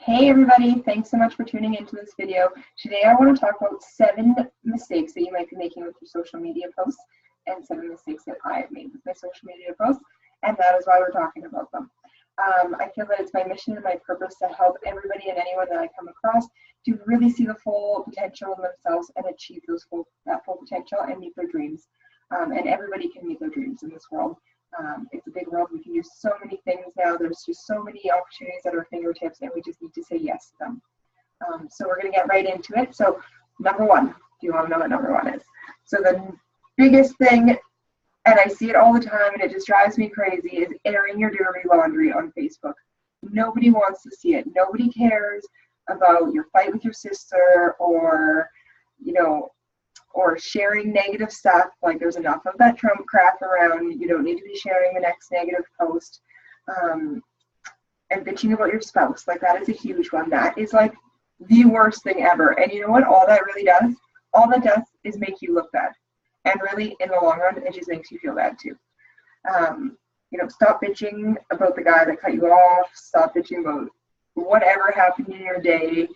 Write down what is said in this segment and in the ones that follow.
Hey everybody, thanks so much for tuning into this video. Today I want to talk about 7 mistakes that you might be making with your social media posts and 7 mistakes that I have made with my social media posts, and that is why we're talking about them. I feel that it's my mission and my purpose to help everybody and anyone that I come across to really see the full potential in themselves and achieve that full potential and meet their dreams. And everybody can meet their dreams in this world. It's a big world. We can do so many things now. There's just so many opportunities at our fingertips, and we just need to say yes to them. So we're going to get right into it. So number 1, do you want to know what number 1 is? So the biggest thing, and I see it all the time, and it just drives me crazy, is airing your dirty laundry on Facebook. Nobody wants to see it. Nobody cares about your fight with your sister or, or sharing negative stuff. Like, there's enough of that Trump crap around. You don't need to be sharing the next negative post. And bitching about your spouse, like, that is a huge one. That is like the worst thing ever. And you know what all that really does? All that does is make you look bad. And really, in the long run, it just makes you feel bad too. Stop bitching about the guy that cut you off. Stop bitching about whatever happened in your day.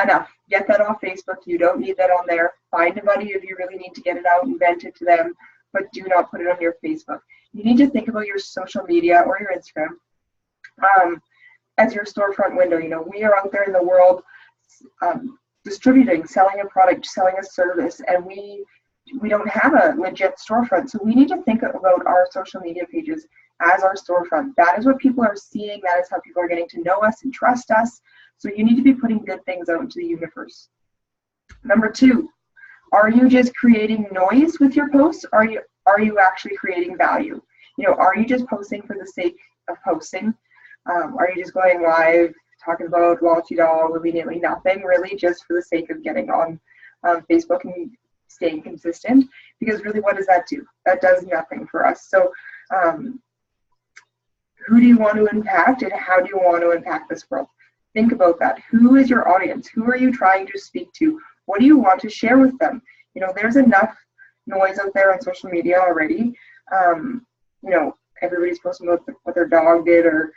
Enough. Get that off Facebook. You don't need that on there. Find a buddy if you really need to get it out and vent it to them, but do not put it on your Facebook. You need to think about your social media or your Instagram as your storefront window. We are out there in the world distributing, selling a product, selling a service, and we don't have a legit storefront. So we need to think about our social media pages as our storefront. That is what people are seeing. That is how people are getting to know us and trust us. So you need to be putting good things out into the universe. Number 2, are you just creating noise with your posts? Are you actually creating value? Are you just posting for the sake of posting? Are you just going live talking about doll, willy-nilly, nothing really, just for the sake of getting on Facebook and staying consistent? Because really, what does that do? That does nothing for us. So who do you want to impact, and how do you want to impact this world? Think about that. Who is your audience? Who are you trying to speak to? What do you want to share with them? There's enough noise out there on social media already. Everybody's posting about what their dog did, or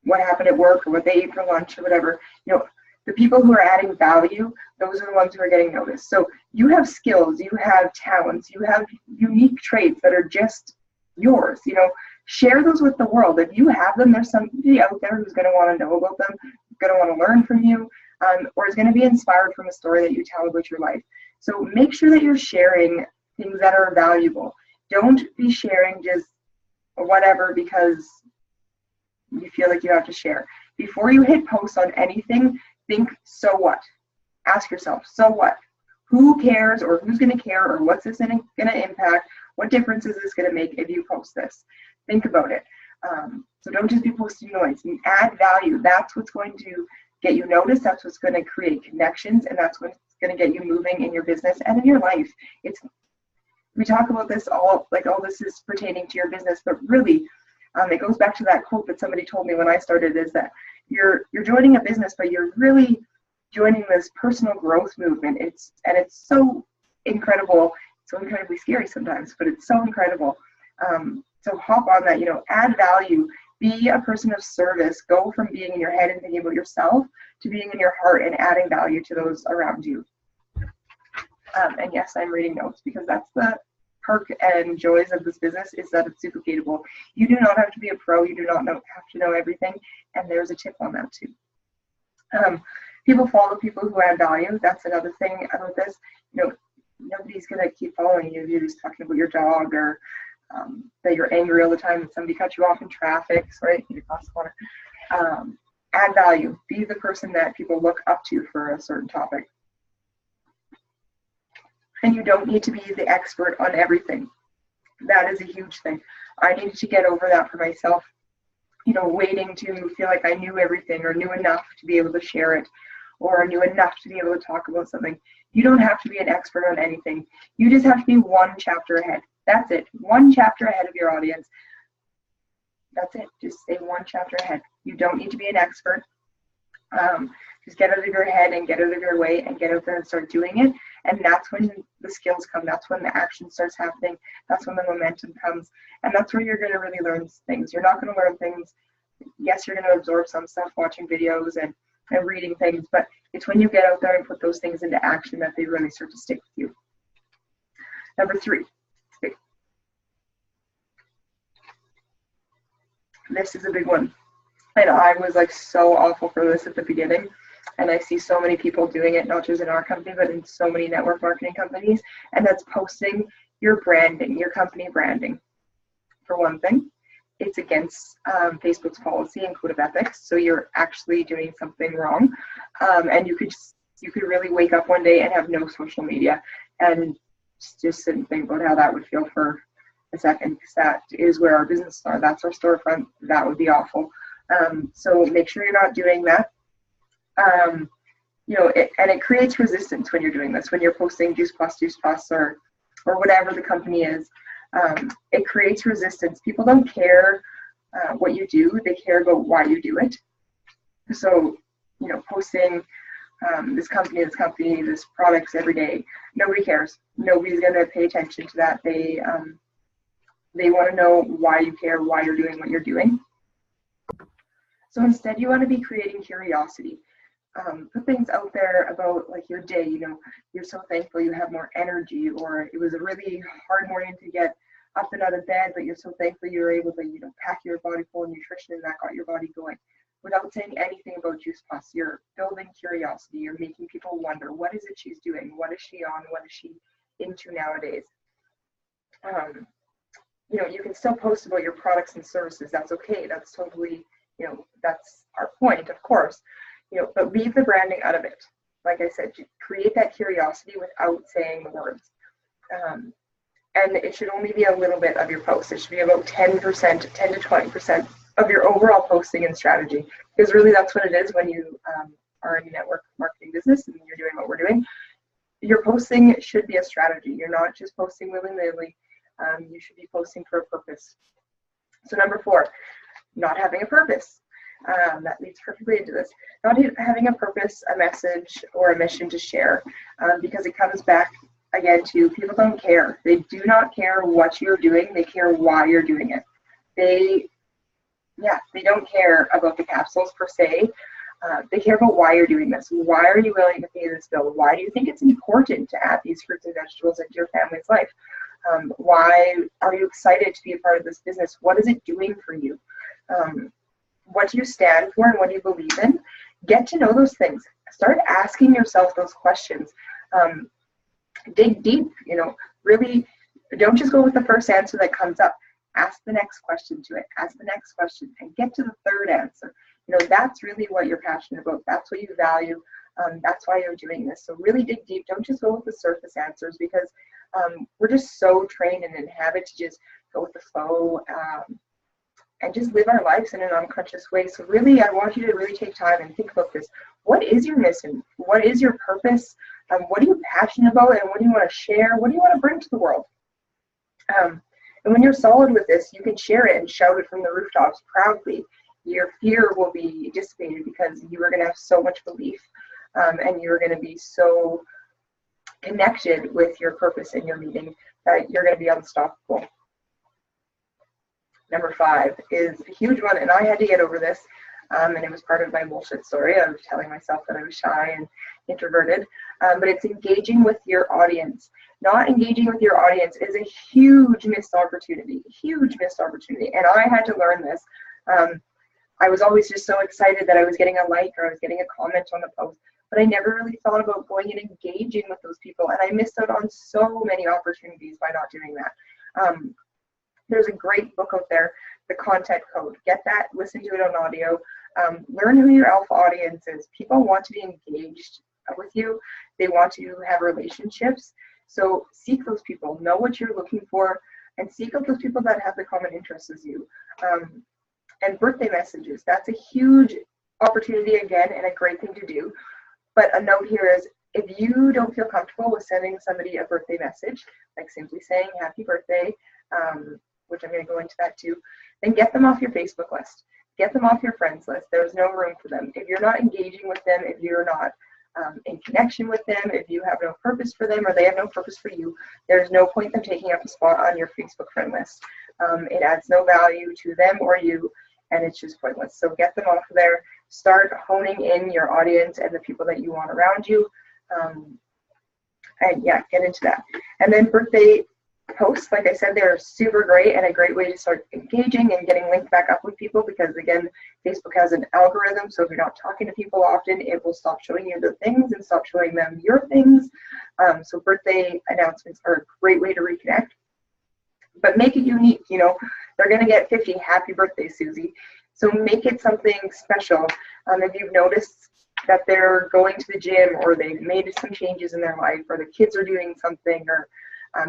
what happened at work, or what they ate for lunch, or whatever. The people who are adding value, those are the ones who are getting noticed. So you have skills, you have talents, you have unique traits that are just yours. Share those with the world. If you have them, there's somebody out there who's going to want to know about them, going to want to learn from you, or is going to be inspired from a story that you tell about your life. So make sure that you're sharing things that are valuable. Don't be sharing just whatever because you feel like you have to share. Before you hit post on anything, think, so what? Ask yourself, so what? Who cares, or who's going to care, or what's this going to impact? What difference is this going to make if you post this? Think about it. So don't just be posting noise. You add value. That's what's going to get you noticed. That's what's going to create connections, and that's what's going to get you moving in your business and in your life. We talk about this all this is pertaining to your business, but really, it goes back to that quote that somebody told me when I started, is that you're joining a business, but you're really joining this personal growth movement. It's so incredible, so incredibly scary sometimes, but it's so incredible. So hop on that, add value, be a person of service, go from being in your head and thinking about yourself to being in your heart and adding value to those around you. And yes, I'm reading notes because that's the perk and joys of this business, is that it's duplicatable. You do not have to be a pro. You do not have to know everything. And there's a tip on that too. People follow people who add value. That's another thing about this. Nobody's going to keep following you if you're just talking about your dog, or that you're angry all the time that somebody cut you off in traffic. Sorry, you across the corner. Add value. Be the person that people look up to for a certain topic. And you don't need to be the expert on everything. That is a huge thing. I needed to get over that for myself. Waiting to feel like I knew everything, or knew enough to be able to share it, or knew enough to be able to talk about something. You don't have to be an expert on anything. You just have to be one chapter ahead. That's it. One chapter ahead of your audience. That's it. Just stay one chapter ahead. You don't need to be an expert. Just get out of your head and get out of your way and get out there and start doing it. And that's when the skills come. That's when the action starts happening. That's when the momentum comes. And that's where you're going to really learn things. You're not going to learn things Yes, you're going to absorb some stuff watching videos and reading things, but it's when you get out there and put those things into action that they really start to stick with you. Number 3. This is a big one. And I was like so awful for this at the beginning. And I see so many people doing it, not just in our company, but in so many network marketing companies. And that's posting your branding, your company branding. For one thing, it's against Facebook's policy and code of ethics. So you're actually doing something wrong. And you could really wake up one day and have no social media and just sit and think about how that would feel for a second, because that is where our business are. That's our storefront. That would be awful. So make sure you're not doing that. It creates resistance when you're doing this, when you're posting Juice Plus, or whatever the company is. It creates resistance. People don't care what you do. They care about why you do it. So, posting this company, this products every day, nobody cares. Nobody's going to pay attention to that. They want to know why you care, why you're doing what you're doing. So instead, you want to be creating curiosity. Put things out there about like your day. You're so thankful you have more energy, or it was a really hard morning to get up and out of bed, but you're so thankful you were able to pack your body full of nutrition and that got your body going. Without saying anything about Juice Plus, you're building curiosity. You're making people wonder, what is it she's doing? What is she on? What is she into nowadays? You can still post about your products and services. That's okay. That's totally, that's our point, of course. But leave the branding out of it. Like I said, create that curiosity without saying the words. And it should only be a little bit of your post. It should be about 10%, 10 to 20% of your overall posting and strategy. Because really that's what it is when you are in a network marketing business and you're doing what we're doing. Your posting should be a strategy. You're not just posting willy-nilly. You should be posting for a purpose. So number 4, not having a purpose. That leads perfectly into this. Not having a purpose, a message, or a mission to share, because it comes back again to people don't care. They do not care what you're doing. They care why you're doing it. They don't care about the capsules per se. They care about why you're doing this. Why are you willing to pay this bill? Why do you think it's important to add these fruits and vegetables into your family's life? Why are you excited to be a part of this business? What is it doing for you? What do you stand for and what do you believe in? Get to know those things. Start asking yourself those questions. Dig deep, really don't just go with the first answer that comes up. Ask the next question to it. Ask the next question and get to the third answer. That's really what you're passionate about. That's what you value. That's why you're doing this. So really dig deep. Don't just go with the surface answers, because we're just so trained and in habit to just go with the flow and just live our lives in an unconscious way. So really, I want you to really take time and think about this. What is your mission? What is your purpose? What are you passionate about, and what do you want to share? What do you want to bring to the world? And when you're solid with this, you can share it and shout it from the rooftops proudly. Your fear will be dissipated because you are going to have so much belief, and you're going to be so connected with your purpose in your meeting that you're going to be unstoppable. Number 5 is a huge one, and I had to get over this, and it was part of my bullshit story of telling myself that I was shy and introverted, but it's engaging with your audience. Not engaging with your audience is a huge missed opportunity, and I had to learn this. I was always just so excited that I was getting a like or I was getting a comment on the post, but I never really thought about going and engaging with those people, and I missed out on so many opportunities by not doing that. There's a great book out there, The Content Code. Get that, listen to it on audio. Learn who your alpha audience is. People want to be engaged with you. They want to have relationships. So seek those people, know what you're looking for, and seek out those people that have the common interests as you. And birthday messages, that's a huge opportunity again and a great thing to do. But a note here is, if you don't feel comfortable with sending somebody a birthday message, like simply saying happy birthday, which I'm going to go into that too, then get them off your Facebook list. Get them off your friends list. There's no room for them. If you're not engaging with them, if you're not in connection with them, if you have no purpose for them or they have no purpose for you, there's no point in them taking up a spot on your Facebook friend list. It adds no value to them or you. and it's just pointless. So get them off of there. Start honing in your audience and the people that you want around you. And yeah, get into that. And then birthday posts, like I said, they're super great and a great way to start engaging and getting linked back up with people, because again, Facebook has an algorithm, so if you're not talking to people often, it will stop showing you the things and stop showing them your things. So birthday announcements are a great way to reconnect, but make it unique. You know, they're going to get 50 happy birthday, Susie. So make it something special. If you've noticed that they're going to the gym, or they've made some changes in their life, or the kids are doing something, or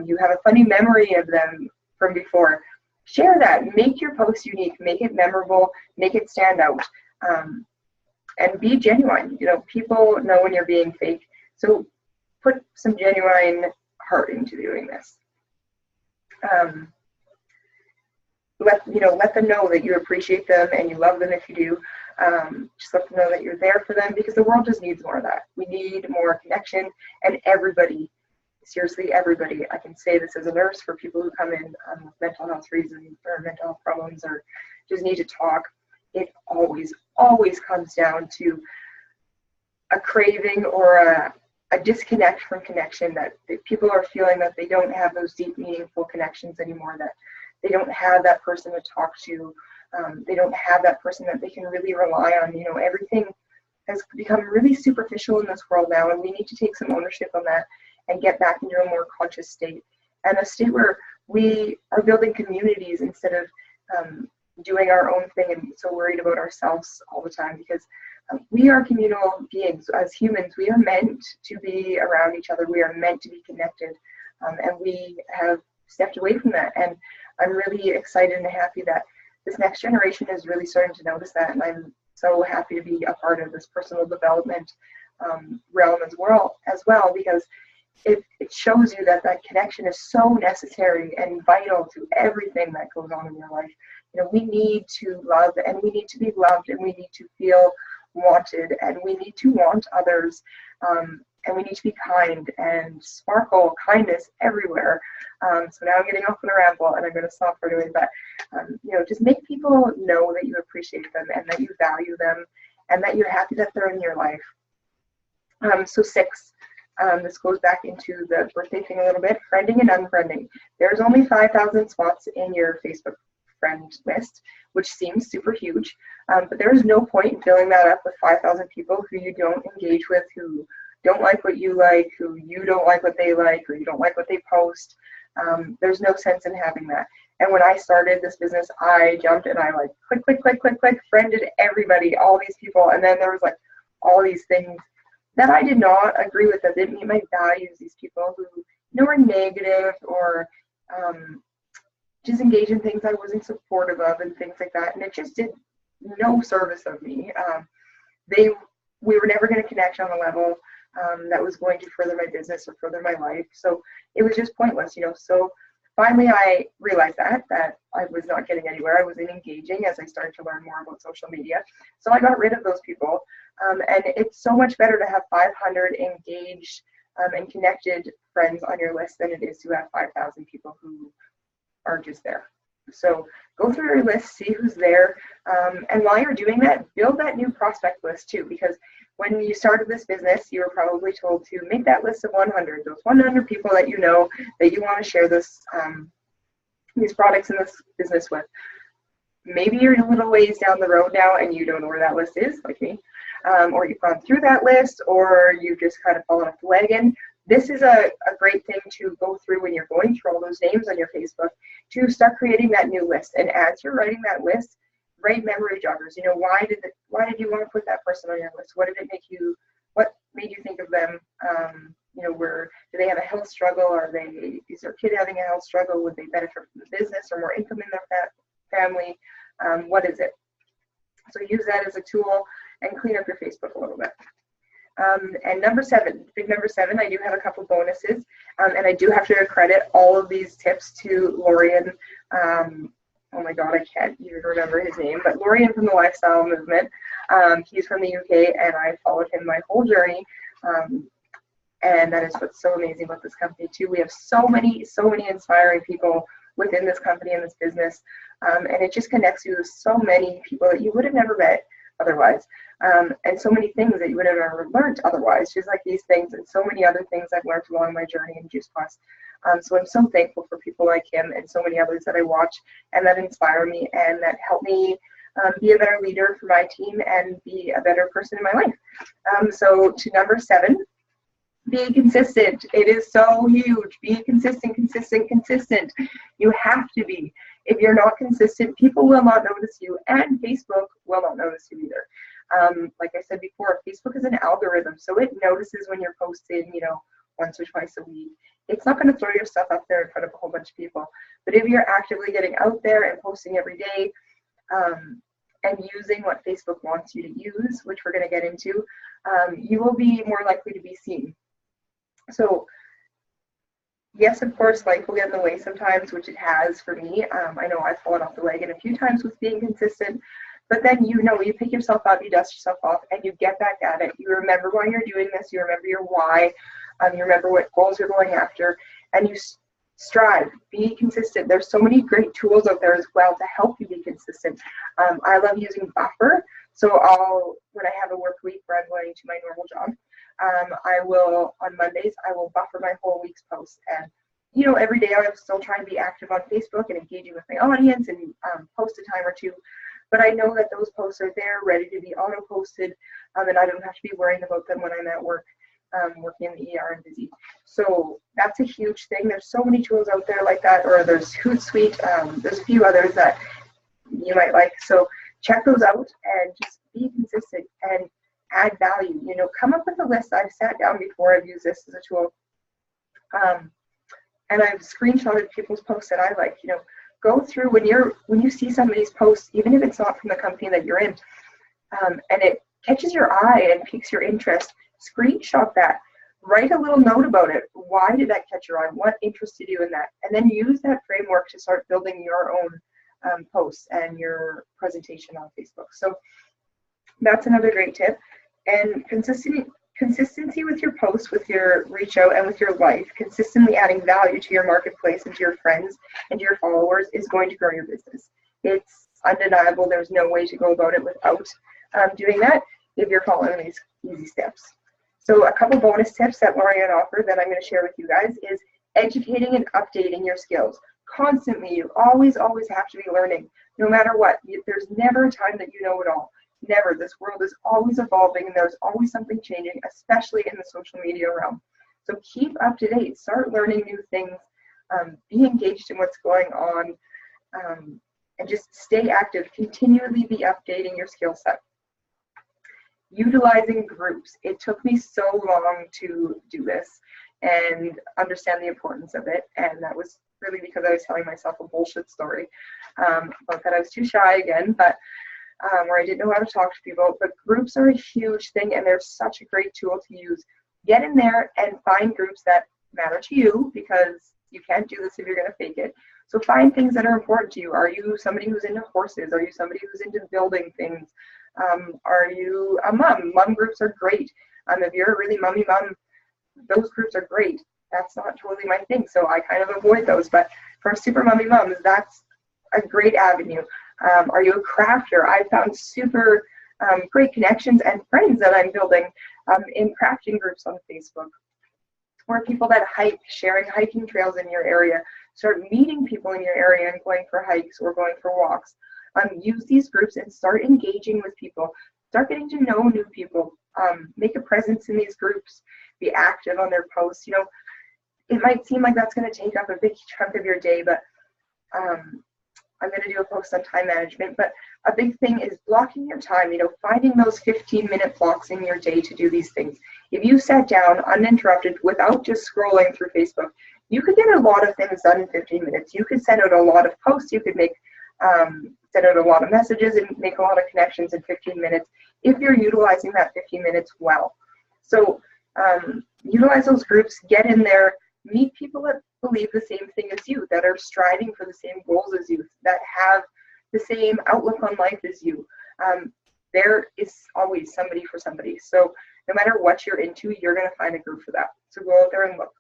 you have a funny memory of them from before, share that. Make your post unique, make it memorable, make it stand out, and be genuine. You know, people know when you're being fake, so put some genuine heart into doing this. Let them know that you appreciate them and you love them if you do. Just let them know that you're there for them, because the world just needs more of that. We need more connection, and everybody, seriously, everybody. I can say this as a nurse, for people who come in with mental health reasons or mental health problems or just need to talk, it always comes down to a craving or a disconnect from connection, that people are feeling that they don't have those deep, meaningful connections anymore, that they don't have that person to talk to. They don't have that person that they can really rely on. You know, everything has become really superficial in this world now, and we need to take some ownership on that and get back into a more conscious state, and a state where we are building communities instead of doing our own thing and so worried about ourselves all the time, because we are communal beings. As humans, we are meant to be around each other. We are meant to be connected, and we have stepped away from that. And I'm really excited and happy that this next generation is really starting to notice that, and I'm so happy to be a part of this personal development realm as well, because it shows you that that connection is so necessary and vital to everything that goes on in your life. You know, we need to love, and we need to be loved, and we need to feel wanted, and we need to want others, and we need to be kind and sparkle kindness everywhere. So now I'm getting off on a ramble, and I'm going to stop for doing that. Just make people know that you appreciate them and that you value them and that you're happy that they're in your life. So 6, this goes back into the birthday thing a little bit, friending and unfriending. There's only 5,000 spots in your Facebook friend list, which seems super huge, but there is no point in filling that up with 5,000 people who you don't engage with, who don't like what you like, who you don't like what they like, or you don't like what they post. There's no sense in having that. And when I started this business, I jumped and I click, friended everybody, all these people, and then there was all these things that I did not agree with, that didn't meet my values. These people who were negative or just engage in things I wasn't supportive of and things like that, and it just did no service of me. We were never going to connect on a level that was going to further my business or further my life, so it was just pointless, So finally I realized that I was not getting anywhere. I wasn't engaging as I started to learn more about social media, so I got rid of those people, and it's so much better to have 500 engaged and connected friends on your list than it is to have 5,000 people who are just there. So go through your list, see who's there, and while you're doing that, build that new prospect list too, because when you started this business, you were probably told to make that list of 100, those 100 people that you know that you want to share this these products in this business with. Maybe you're a little ways down the road now and you don't know where that list is, like me, or you've gone through that list, or you've just kind of fallen off the wagon. This is a great thing to go through when you're going through all those names on your Facebook, to start creating that new list. And as you're writing that list, write memory joggers. Why did you want to put that person on your list? What made you think of them? Do they have a health struggle? Is their kid having a health struggle? Would they benefit from the business or more income in their family? What is it? So use that as a tool and clean up your Facebook a little bit. And number 7, number 7, I do have a couple bonuses, and I do have to credit all of these tips to Lorian. Oh my God, I can't even remember his name, but Lorian from the Lifestyle Movement. He's from the UK, and I followed him my whole journey. And that is what's so amazing about this company too. We have so many inspiring people within this company and this business. And it just connects you with so many people that you would have never met otherwise, and so many things that you would have never learned otherwise, just like these things and so many other things I've learned along my journey in Juice Plus. So I'm so thankful for people like him and so many others that I watch and that inspire me and that help me be a better leader for my team and be a better person in my life. So to number 7, be consistent. It is so huge. Be consistent, consistent, consistent. You have to be. If you're not consistent, people will not notice you, and Facebook will not notice you either. Like I said before, Facebook is an algorithm, so it notices when you're posting, once or twice a week. It's not going to throw your stuff up there in front of a whole bunch of people. But if you're actively getting out there and posting every day, and using what Facebook wants you to use, which we're going to get into, you will be more likely to be seen. So yes, of course, life will get in the way sometimes, which it has for me. I know I've fallen off the wagon a few times with being consistent, but then you pick yourself up, you dust yourself off, and you get back at it. You remember why you're doing this, you remember your why, you remember what goals you're going after, and you strive, be consistent. There's so many great tools out there as well to help you be consistent. I love using Buffer, so when I have a work week where I'm going to my normal job, on Mondays, I will buffer my whole week's posts. And, every day I will still try and be active on Facebook and engaging with my audience and post a time or two. But I know that those posts are there, ready to be auto-posted, and I don't have to be worrying about them when I'm at work, working in the ER and busy. So that's a huge thing. There's so many tools out there like that, or there's Hootsuite. There's a few others that you might like. So check those out and just be consistent and add value. Come up with a list. I've sat down before. I've used this as a tool, and I've screenshotted people's posts that I like. Go through when you see somebody's post, even if it's not from the company that you're in, and it catches your eye and piques your interest. Screenshot that. Write a little note about it. Why did that catch your eye? What interested you in that? And then use that framework to start building your own posts and your presentation on Facebook. So that's another great tip. And consistency with your posts, with your reach out, and with your life, consistently adding value to your marketplace and to your friends and to your followers is going to grow your business. It's undeniable. There's no way to go about it without doing that if you're following these easy steps. So a couple bonus tips that Lorianne offered that I'm going to share with you guys is educating and updating your skills. Constantly, you always have to be learning, no matter what. There's never a time that you know it all. Never. This world is always evolving, and there's always something changing, especially in the social media realm. So keep up to date. Start learning new things. Be engaged in what's going on, and just stay active. Continually be updating your skill set. Utilizing groups. It took me so long to do this and understand the importance of it, and that was really because I was telling myself a bullshit story about that I was too shy again, but where I didn't know how to talk to people. But groups are a huge thing, and they're such a great tool to use. Get in there and find groups that matter to you, because you can't do this if you're going to fake it. So find things that are important to you. Are you somebody who's into horses? Are you somebody who's into building things? Are you a mom? Mom groups are great. If you're a really mummy mom, those groups are great. That's not totally my thing, so I kind of avoid those. But for super mummy moms, that's a great avenue. Are you a crafter? I found super great connections and friends that I'm building in crafting groups on Facebook, or people that hike, sharing hiking trails in your area. Start meeting people in your area and going for hikes or going for walks. Use these groups and start engaging with people. Start getting to know new people. Make a presence in these groups. Be active on their posts. It might seem like that's going to take up a big chunk of your day, but I'm going to do a post on time management. But a big thing is blocking your time, finding those 15-minute blocks in your day to do these things. If you sat down uninterrupted without just scrolling through Facebook, you could get a lot of things done in 15 minutes. You could send out a lot of posts. You could send out a lot of messages and make a lot of connections in 15 minutes if you're utilizing that 15 minutes well. So utilize those groups, get in there, meet people that believe the same thing as you, that are striving for the same goals as you, that have the same outlook on life as you. There is always somebody for somebody. So no matter what you're into, you're going to find a group for that. So go out there and look.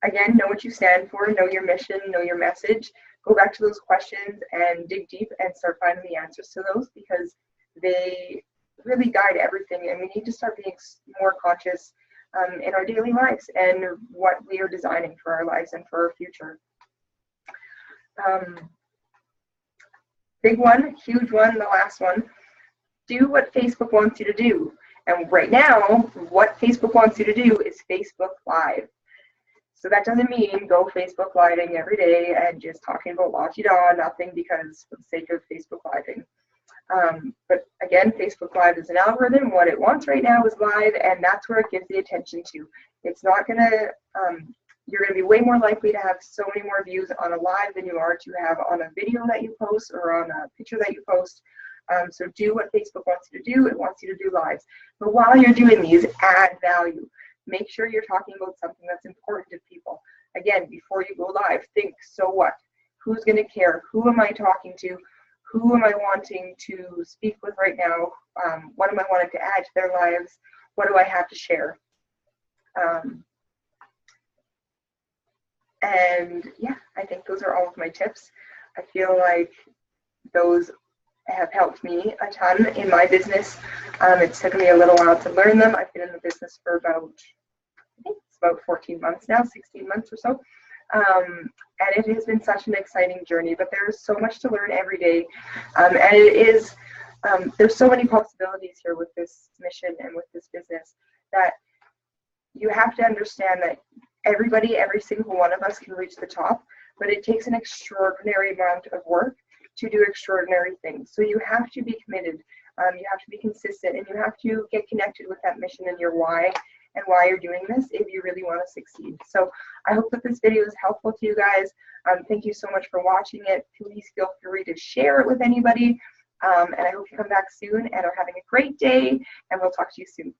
Again, know what you stand for, know your mission, know your message. go back to those questions and dig deep and start finding the answers to those, because they really guide everything, and we need to start being more conscious in our daily lives and what we are designing for our lives and for our future. Big one, huge one, the last one, do what Facebook wants you to do. And right now, what Facebook wants you to do is Facebook Live. So that doesn't mean go Facebook Living every day and just talking about la-ti-da, nothing because for the sake of Facebook Living. But again, Facebook Live is an algorithm. What it wants right now is live, and that's where it gives the attention to. It's not going to, you're going to be way more likely to have so many more views on a live than you are to have on a video that you post or on a picture that you post. So do what Facebook wants you to do. It wants you to do lives. But while you're doing these, add value. Make sure you're talking about something that's important to people. Again, before you go live, think, so what? Who's going to care? Who am I talking to? Who am I wanting to speak with right now? What am I wanting to add to their lives? What do I have to share? And yeah, I think those are all of my tips. I feel like those have helped me a ton in my business. It's taken me a little while to learn them. I've been in the business for about, I think it's about 14 months now, 16 months or so. And it has been such an exciting journey, but there's so much to learn every day. And it is, there's so many possibilities here with this mission and with this business that you have to understand that everybody, every single one of us can reach the top, but it takes an extraordinary amount of work to do extraordinary things. So you have to be committed, you have to be consistent, and you have to get connected with that mission and your why and why you're doing this if you really want to succeed. So I hope that this video is helpful to you guys. Thank you so much for watching it. Please feel free to share it with anybody. And I hope you come back soon and are having a great day, and we'll talk to you soon.